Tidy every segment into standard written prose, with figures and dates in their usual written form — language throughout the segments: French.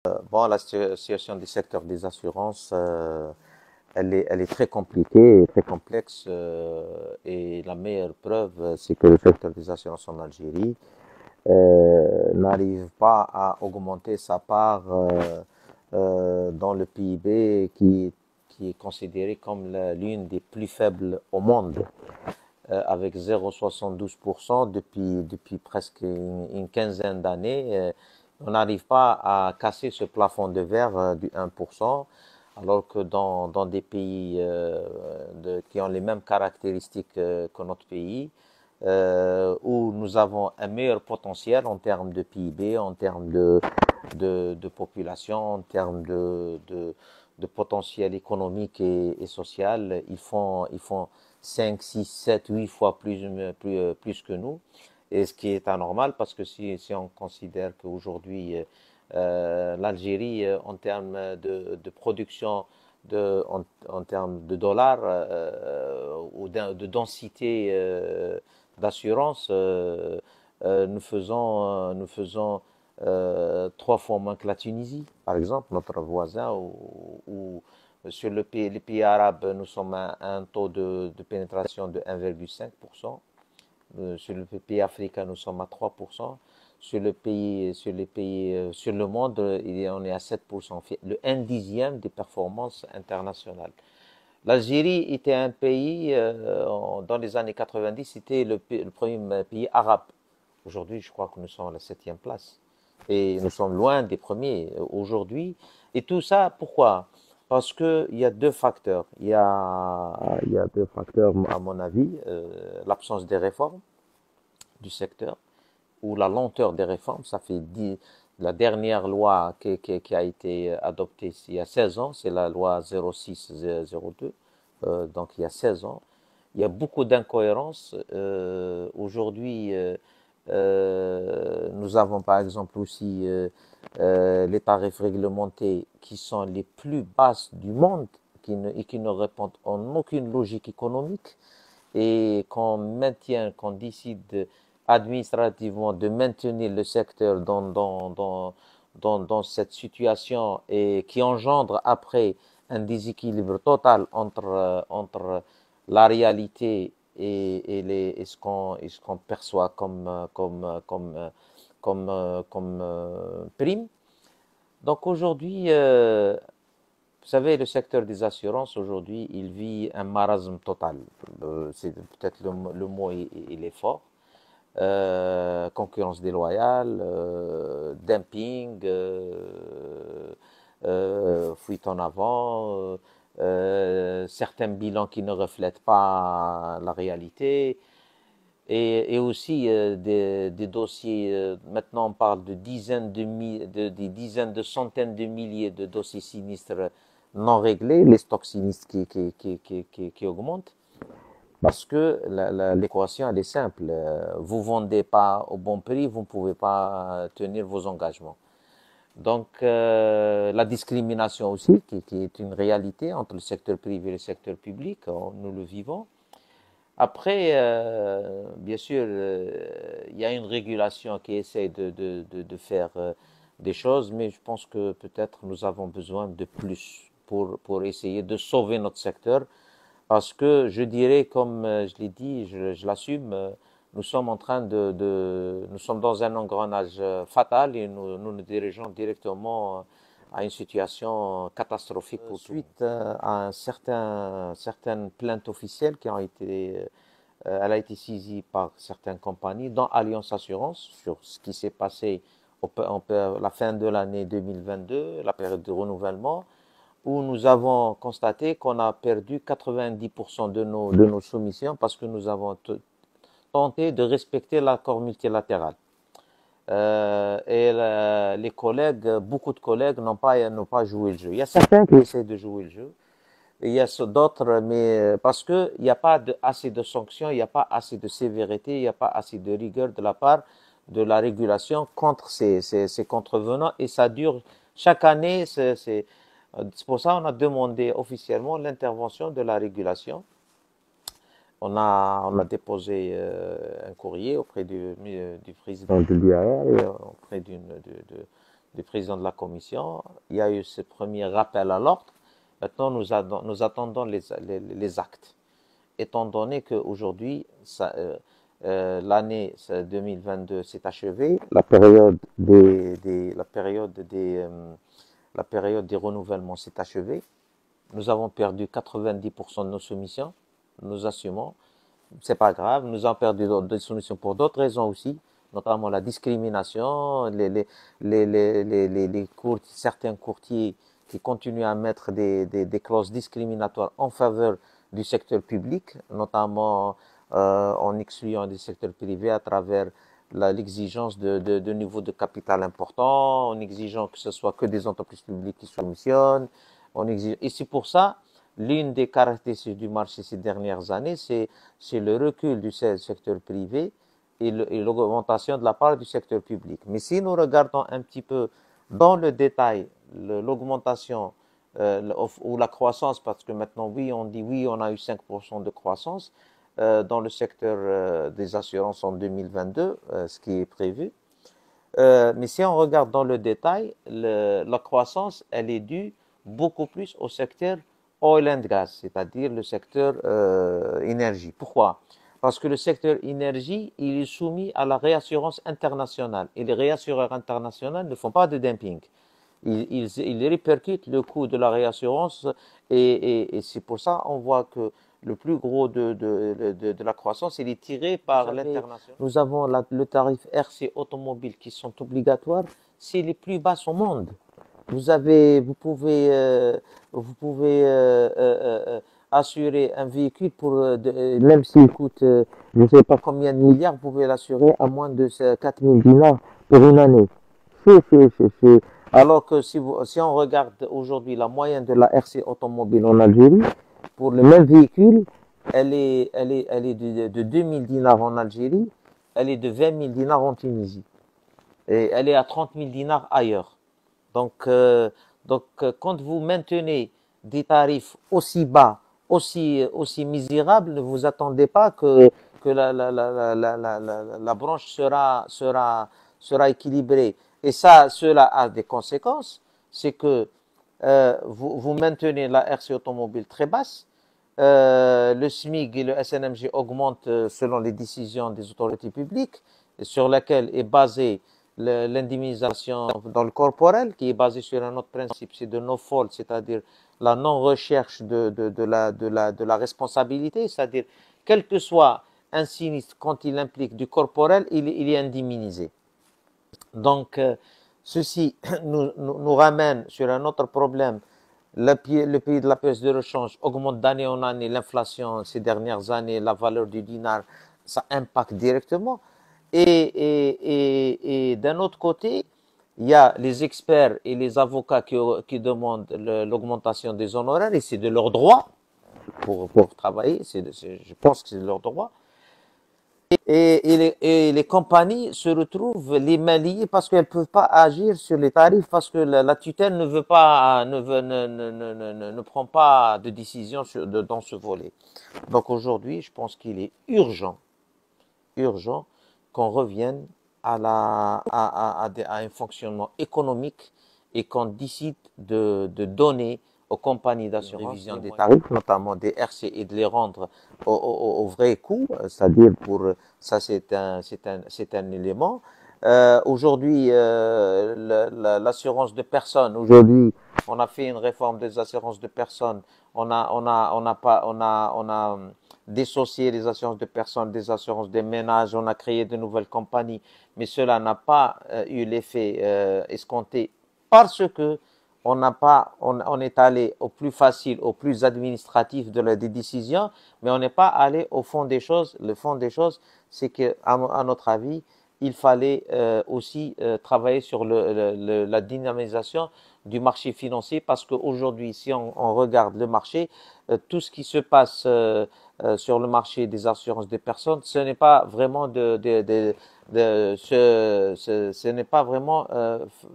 Bon, la situation du secteur des assurances, elle est très compliquée et très complexe. Et la meilleure preuve, c'est que le secteur des assurances en Algérie n'arrive pas à augmenter sa part dans le PIB qui est considéré comme l'une des plus faibles au monde, avec 0,72% depuis presque une quinzaine d'années. On n'arrive pas à casser ce plafond de verre du 1%, alors que dans des pays qui ont les mêmes caractéristiques que notre pays, où nous avons un meilleur potentiel en termes de PIB, en termes de population, en termes de potentiel économique et social. Ils font 5, 6, 7, 8 fois plus que nous. Et ce qui est anormal parce que si on considère qu'aujourd'hui, l'Algérie, en termes de production, en termes de dollars ou de densité d'assurance, nous faisons 3 fois moins que la Tunisie, par exemple, notre voisin, ou sur les pays arabes, nous sommes à un taux de pénétration de 1,5%. Sur le pays africain, nous sommes à 3%. Sur le monde, on est à 7%. Le 1/10 des performances internationales. L'Algérie était un pays, dans les années 90, c'était le premier pays arabe. Aujourd'hui, je crois que nous sommes à la 7e place. Et nous sommes loin des premiers aujourd'hui. Et tout ça, pourquoi? Parce qu'il y a deux facteurs. Il y a deux facteurs, à mon avis. L'absence des réformes du secteur ou la lenteur des réformes. Ça fait la dernière loi qui a été adoptée il y a 16 ans, c'est la loi 06-02, donc il y a 16 ans. Il y a beaucoup d'incohérences. Aujourd'hui, nous avons par exemple aussi les tarifs réglementés qui sont les plus basses du monde et qui ne répondent en aucune logique économique et qu'on décide administrativement de maintenir le secteur dans cette situation et qui engendre après un déséquilibre total entre la réalité et ce qu'on perçoit comme prime. Donc aujourd'hui, vous savez, le secteur des assurances, aujourd'hui, il vit un marasme total. C'est peut-être le mot, il est fort. Concurrence déloyale, dumping, fuite en avant, certains bilans qui ne reflètent pas la réalité, et aussi des dossiers. Maintenant, on parle de des dizaines, de centaines de milliers de dossiers sinistres non réglés, les stocks sinistres qui augmentent. Parce que l'équation, elle est simple. Vous vendez pas au bon prix, vous ne pouvez pas tenir vos engagements. Donc, la discrimination aussi, qui est une réalité entre le secteur privé et le secteur public, nous le vivons. Après, bien sûr, il y a une régulation qui essaie de faire des choses, mais je pense que peut-être nous avons besoin de plus pour essayer de sauver notre secteur. Parce que je dirais, comme je l'ai dit, je l'assume, nous sommes en train nous sommes dans un engrenage fatal et nous dirigeons directement à une situation catastrophique pour suite à certaines plaintes officielles qui ont été, elle a été saisie par certaines compagnies, dont Allianz Assurance, sur ce qui s'est passé la fin de l'année 2022, la période de renouvellement, où nous avons constaté qu'on a perdu 90% de nos soumissions parce que nous avons tenté de respecter l'accord multilatéral. Les collègues, beaucoup de collègues n'ont pas joué le jeu. Il y a certains qui essaient de jouer le jeu. Et il y a d'autres, mais parce qu'il n'y a pas assez de sanctions, il n'y a pas assez de sévérité, il n'y a pas assez de rigueur de la part de la régulation contre ces contrevenants. Et ça dure chaque année. C'est pour ça qu'on a demandé officiellement l'intervention de la régulation. On a déposé un courrier auprès du président de l'UAR et auprès du président de la commission. Il y a eu ce premier rappel à l'ordre. Maintenant, nous attendons les actes. Étant donné qu'aujourd'hui, l'année 2022 s'est achevée, la période des renouvellements s'est achevée. Nous avons perdu 90% de nos soumissions. Nous assumons. C'est pas grave. Nous avons perdu des soumissions pour d'autres raisons aussi, notamment la discrimination, certains courtiers qui continuent à mettre des clauses discriminatoires en faveur du secteur public, notamment en excluant des secteurs privés à travers l'exigence de niveau de capital important, en exigeant que ce soit que des entreprises publiques qui soumissionnent. Et c'est pour ça, l'une des caractéristiques du marché ces dernières années, c'est le recul du secteur privé et l'augmentation de la part du secteur public. Mais si nous regardons un petit peu dans le détail l'augmentation ou la croissance, parce que maintenant, oui, on dit oui, on a eu 5% de croissance dans le secteur des assurances en 2022, ce qui est prévu. Mais si on regarde dans le détail, la croissance, elle est due beaucoup plus au secteur oil and gas, c'est-à-dire le secteur énergie. Pourquoi? Parce que le secteur énergie, il est soumis à la réassurance internationale. Et les réassureurs internationaux ne font pas de dumping. Ils répercutent le coût de la réassurance et c'est pour ça qu'on voit que le plus gros de la croissance, il est tiré par l'international. Nous avons le tarif RC automobile qui sont obligatoires, c'est les plus bas au monde. Vous pouvez assurer un véhicule même s'il coûte, je ne sais pas combien de milliards, vous pouvez l'assurer à moins de 4000 dinars pour une année. Alors que si on regarde aujourd'hui la moyenne de la RC automobile en Algérie, pour le même véhicule, elle est de 2000 dinars en Algérie, elle est de 20 000 dinars en Tunisie. Et elle est à 30 000 dinars ailleurs. Donc, quand vous maintenez des tarifs aussi bas, aussi misérables, ne vous attendez pas que la branche sera équilibrée. Et cela a des conséquences. C'est que vous maintenez la RC automobile très basse. Le SMIC et le SNMG augmentent selon les décisions des autorités publiques, sur lesquelles est basée l'indemnisation dans le corporel, qui est basée sur un autre principe, c'est de no-fault, c'est-à-dire la non-recherche de la responsabilité, c'est-à-dire quel que soit un sinistre, quand il implique du corporel, il est indemnisé. Donc, ceci nous ramène sur un autre problème. Le pays de la pièce de rechange augmente d'année en année, l'inflation ces dernières années, la valeur du dinar, ça impacte directement. Et d'un autre côté, il y a les experts et les avocats qui demandent l'augmentation des honoraires, et c'est de leur droit pour travailler, je pense que c'est de leur droit. Et les compagnies se retrouvent les mains liées parce qu'elles ne peuvent pas agir sur les tarifs, parce que la tutelle ne prend pas de décision dans ce volet. Donc aujourd'hui, je pense qu'il est urgent qu'on revienne à un fonctionnement économique et qu'on décide de donner aux compagnies d'assurance révision des tarifs, notamment des RC, et de les rendre au vrai coût, c'est-à-dire ça c'est un élément. Aujourd'hui, l'assurance de personnes, aujourd'hui, on a fait une réforme des assurances de personnes, on a dissocié les assurances de personnes des assurances des ménages, on a créé de nouvelles compagnies, mais cela n'a pas eu l'effet escompté parce que on est allé au plus facile, au plus administratif des décisions, mais on n'est pas allé au fond des choses. Le fond des choses, c'est que, à notre avis, il fallait aussi travailler sur la dynamisation du marché financier, parce qu'aujourd'hui, si on regarde le marché, tout ce qui se passe sur le marché des assurances des personnes, ce n'est pas vraiment Ce n'est pas vraiment,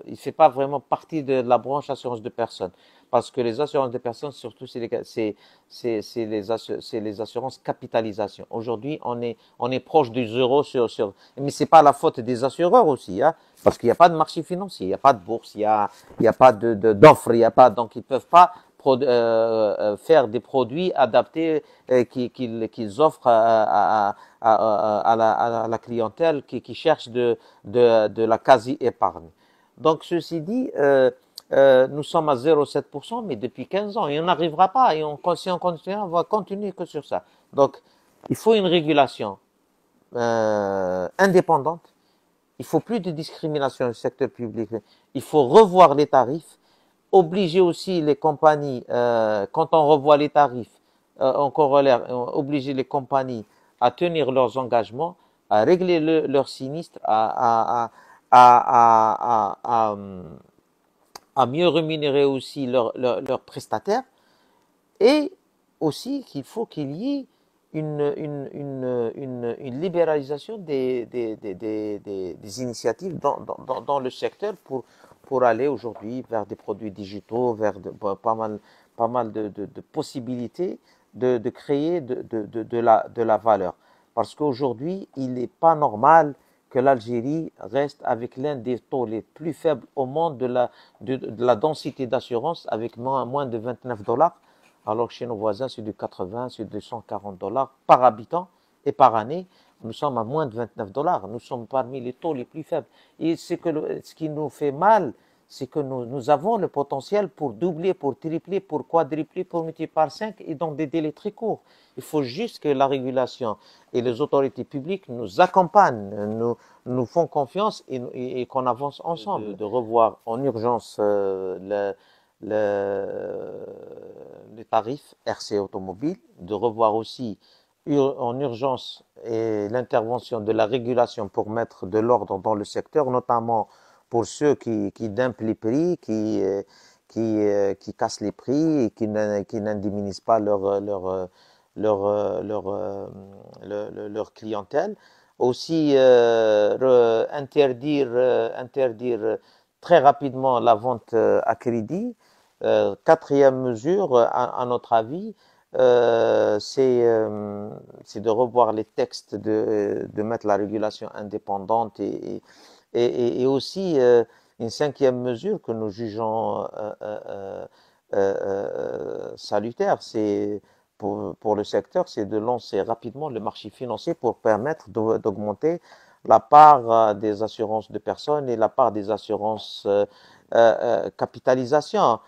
il fait pas vraiment partie de la branche assurance de personnes. Parce que les assurances de personnes, surtout, c'est les assurances capitalisation. Aujourd'hui, on est proche du zéro mais c'est pas la faute des assureurs aussi, hein, parce qu'il n'y a pas de marché financier, il n'y a pas de bourse, il y a pas d'offres, il y a pas, donc ils peuvent pas faire des produits adaptés qu'ils offrent à la clientèle qui cherche de la quasi-épargne. Donc, ceci dit, nous sommes à 0,7%, mais depuis 15 ans, et on n'arrivera pas, et si on continue, on va continuer que sur ça. Donc, il faut une régulation indépendante, il faut plus de discrimination dans le secteur public, il faut revoir les tarifs, obliger aussi les compagnies, quand on revoit les tarifs, en corollaire, obliger les compagnies à tenir leurs engagements, à régler leurs sinistres, à mieux rémunérer aussi leurs prestataires, et aussi qu'il faut qu'il y ait une libéralisation des initiatives dans le secteur pour aller aujourd'hui vers des produits digitaux, vers pas mal de possibilités de créer de la valeur. Parce qu'aujourd'hui, il n'est pas normal que l'Algérie reste avec l'un des taux les plus faibles au monde de la densité d'assurance, avec moins de 29 dollars, alors que chez nos voisins, c'est du 80, c'est du 140 dollars par habitant et par année. Nous sommes à moins de 29 dollars. Nous sommes parmi les taux les plus faibles. Et ce qui nous fait mal, c'est que nous avons le potentiel pour doubler, pour tripler, pour quadrupler, pour multiplier par 5 et dans des délais très courts. Il faut juste que la régulation et les autorités publiques nous accompagnent, nous font confiance et qu'on avance ensemble. De revoir en urgence les tarifs RC automobile, de revoir aussi en urgence l'intervention de la régulation pour mettre de l'ordre dans le secteur, notamment pour ceux qui d'impent les prix, qui cassent les prix et qui n'indemnisent pas leur clientèle. Aussi interdire très rapidement la vente à crédit. Quatrième mesure, à notre avis, c'est de revoir les textes, de mettre la régulation indépendante et aussi une cinquième mesure que nous jugeons salutaire, c'est pour le secteur, c'est de lancer rapidement le marché financier pour permettre d'augmenter la part des assurances de personnes et la part des assurances capitalisation.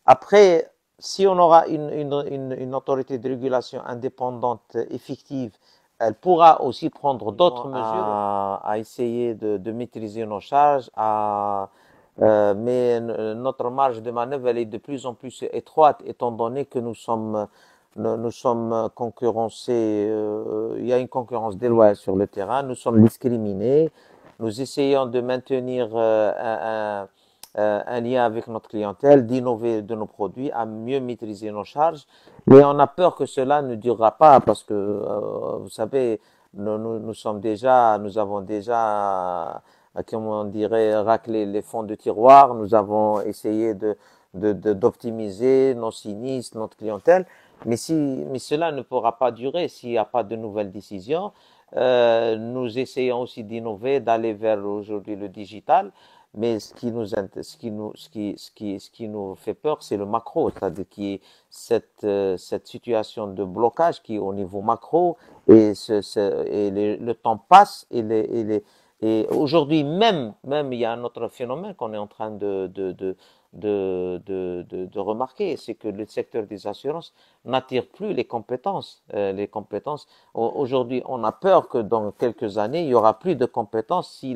Après, si on aura une autorité de régulation indépendante effective, elle pourra aussi prendre d'autres mesures à essayer de maîtriser nos charges, mais notre marge de manœuvre elle est de plus en plus étroite étant donné que nous sommes concurrencés, il y a une concurrence déloyale sur le terrain, nous sommes discriminés, nous essayons de maintenir un lien avec notre clientèle, d'innover de nos produits, à mieux maîtriser nos charges. Mais on a peur que cela ne durera pas parce que, vous savez, nous avons déjà, comment on dirait, raclé les fonds de tiroir. Nous avons essayé d'optimiser nos sinistres, notre clientèle. Mais cela ne pourra pas durer s'il n'y a pas de nouvelles décisions. Nous essayons aussi d'innover, d'aller vers aujourd'hui le digital. Mais ce qui nous fait peur, c'est le macro, c'est-à-dire qu'il y ait cette situation de blocage qui est au niveau macro et, le temps passe et aujourd'hui même, il y a un autre phénomène qu'on est en train de remarquer, c'est que le secteur des assurances n'attire plus les compétences. Aujourd'hui, on a peur que dans quelques années, il y aura plus de compétences si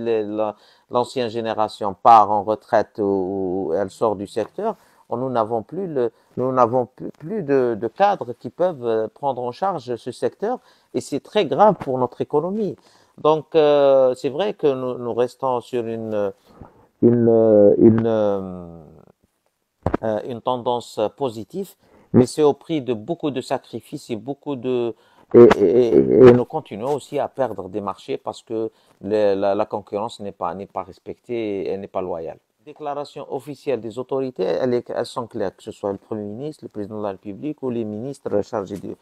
l'ancienne génération part en retraite ou elle sort du secteur. Nous n'avons plus de cadres qui peuvent prendre en charge ce secteur et c'est très grave pour notre économie. Donc, c'est vrai que nous restons sur une tendance positive, mais c'est au prix de beaucoup de sacrifices et beaucoup Et nous continuons aussi à perdre des marchés parce que la concurrence n'est pas respectée, elle n'est pas loyale. Les déclarations officielles des autorités, elles sont claires, que ce soit le Premier ministre, le Président de la République ou les ministres chargés du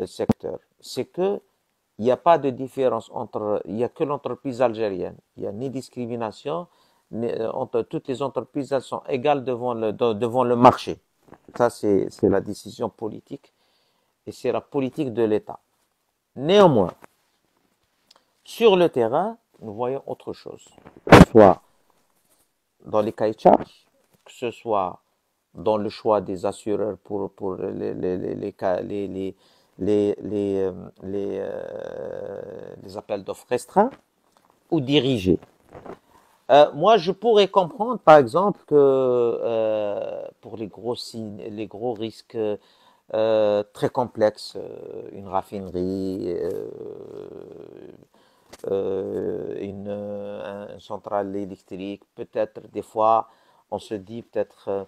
secteur. C'est que il n'y a pas de différence entre, il n'y a que l'entreprise algérienne. Il n'y a ni discrimination, entre toutes les entreprises, elles sont égales devant le marché. Ça, c'est la décision politique et c'est la politique de l'État. Néanmoins, sur le terrain, nous voyons autre chose. Que ce soit dans les cahiers de charges, que ce soit dans le choix des assureurs pour les appels d'offres restreints ou dirigés. Moi, je pourrais comprendre, par exemple, que pour les gros risques très complexes, une raffinerie, une centrale électrique, peut-être des fois, on se dit peut-être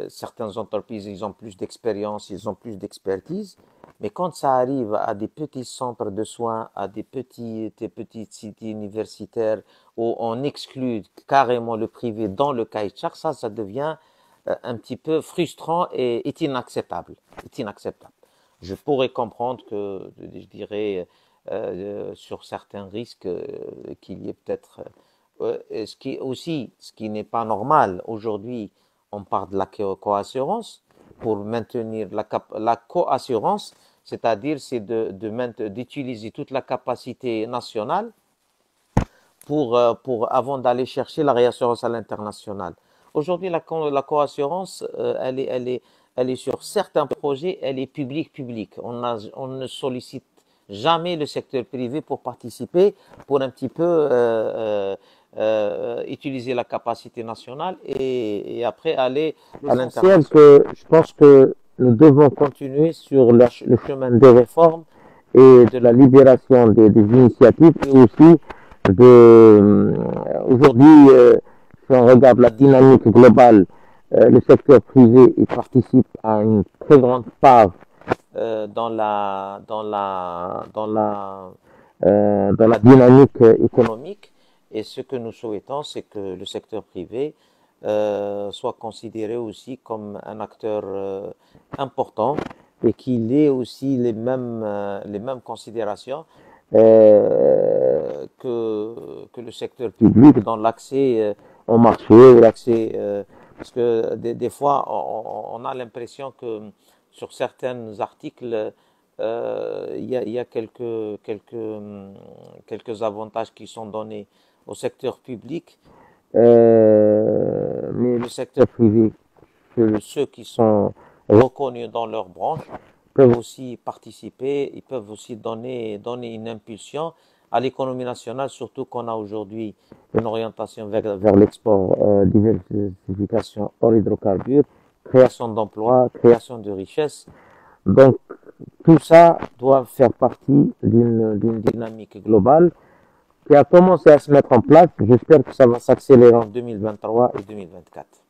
certaines entreprises, ils ont plus d'expérience, ils ont plus d'expertise, mais quand ça arrive à des petits centres de soins, à des petites cités universitaires où on exclut carrément le privé dans le cahier de charge, ça devient un petit peu frustrant et est inacceptable. Est inacceptable. Je pourrais comprendre que, je dirais, sur certains risques, qu'il y ait peut-être, ce qui n'est pas normal aujourd'hui, on parle de la coassurance. Pour maintenir la coassurance, c'est-à-dire c'est d'utiliser toute la capacité nationale avant d'aller chercher la réassurance à l'international. Aujourd'hui, la coassurance, elle est sur certains projets, elle est publique. On ne sollicite jamais le secteur privé pour participer, pour un petit peu utiliser la capacité nationale et après aller à l'international. Je pense que nous devons continuer sur le chemin des réformes et de la libération des initiatives et aussi aujourd'hui, si on regarde la dynamique globale, le secteur privé il participe à une très grande part dans la dynamique économique. Et ce que nous souhaitons, c'est que le secteur privé soit considéré aussi comme un acteur important et qu'il ait aussi les mêmes considérations que le secteur public dans l'accès au marché, parce que des fois on a l'impression que sur certains articles il y a quelques avantages qui sont donnés au secteur public, mais le secteur privé, ceux qui sont reconnus dans leur branche, peuvent aussi participer, ils peuvent aussi donner une impulsion à l'économie nationale, surtout qu'on a aujourd'hui une orientation vers l'export, diversification hors hydrocarbures, création d'emplois, création de richesses. Donc, tout ça doit faire partie d'une dynamique globale qui a commencé à se mettre en place. J'espère que ça va s'accélérer en 2023 et 2024.